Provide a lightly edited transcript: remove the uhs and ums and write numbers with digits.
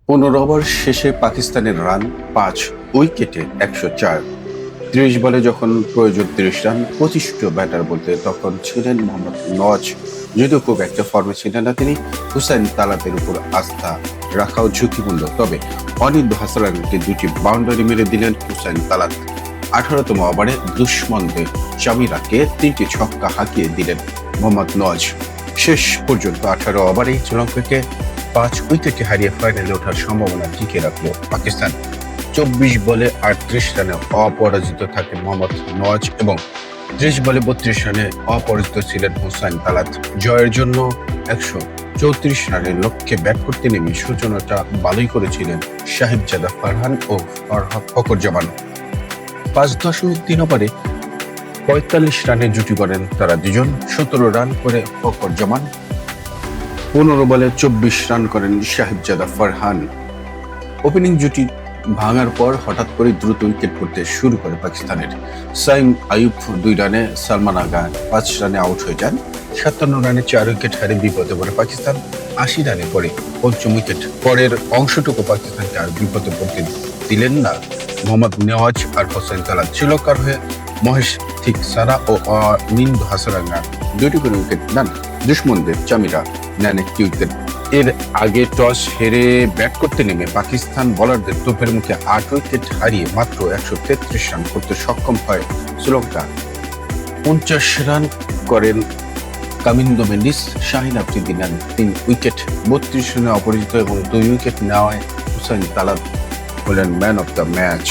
15 over শেষে পাকিস্তানের run 5 উইকেটে 104। 30 বলে যখন প্রয়োজন 30 রান, 25 ব্যাটার বলতে তখন ছিলেন মোহাম্মদ নওয়াজ। যদিও খুব একটা ফর্মে ছিলেন না তিনি, হুসাইন তালাতের উপর আস্থা রাখাও ঝুঁকিপূর্ণ। তবে অনিন্দ্য হাসানকে দুটি বাউন্ডারি মেরে দিলেন হুসাইন তালাত। 18তম ওভারে দুশ্মনদের জামিরাকে 3টি ছক্কা হাঁকিয়ে দিলেন মোহাম্মদ নওয়াজ। শেষ পর্যন্ত 18 ওভারেই শ্রীলঙ্কাকে 5 উইকেটে হারিয়ে ফাইনালে ওঠার সম্ভাবনা টিকে রাখল পাকিস্তান। 24 বলে 38 রানে অপরাজিত থাকে মোহাম্মদ নওয়াজ এবং 30 বলে 32 রানে অপরাজিত ছিলেন হুসাইন তালাত। জয়ের জন্য 134 রানের লক্ষ্যে ব্যাট করতে নেমে সূচনাটা ভালোই করেছিলেন সাহিবজাদা ফারহান ও ফরহাদ ফখরজামান। 5.3 ওভারে 45 রানে জুটি করেন তারা দুজন। 17 রান করে ফখরজামান, 15 বলে 24 রান করেন সাহিবজাদা ফারহান। ওপেনিং জুটি ভাঙার পর হঠাৎ করে দ্রুত উইকেট পড়তে শুরু করে পাকিস্তানের। সাইম আইয়ুব 2 রানে, সালমান আগা 5 রানে আউট হয়ে যান। 57 রানে 4 উইকেট হারে বিপদে পড়ে পাকিস্তান। 80 রানে পরে পঞ্চম উইকেট। পরের অংশটুকু পাকিস্তানকে আর বিপদে পড়তে দিলেন না মোহাম্মদ নেওয়াজ আর হোসেন তালাত। শ্রীলঙ্কার হয়ে মহেশ থিকসারা ও অনিন্দ হাসারাঙ্গা 2টি করে উইকেট নেন। দুশ্মনদের জামিরা নেন 1টি উইকেট। এর আগে টস হেরে ব্যাট করতে নেমে পাকিস্তান বোলারদের তোপের মুখে 8 উইকেট হারিয়ে মাত্র 133 রান করতে সক্ষম হয় শ্রীলঙ্কা। 50 রান করেন কামিন্দো মেন্ডিস, শাহিন আফ্রিদি নেন 3 উইকেট। 32 রানে অপরাজিত এবং 2 উইকেট নেওয়ায় হুসাইন তালাত হলেন ম্যান অফ দ্য ম্যাচ।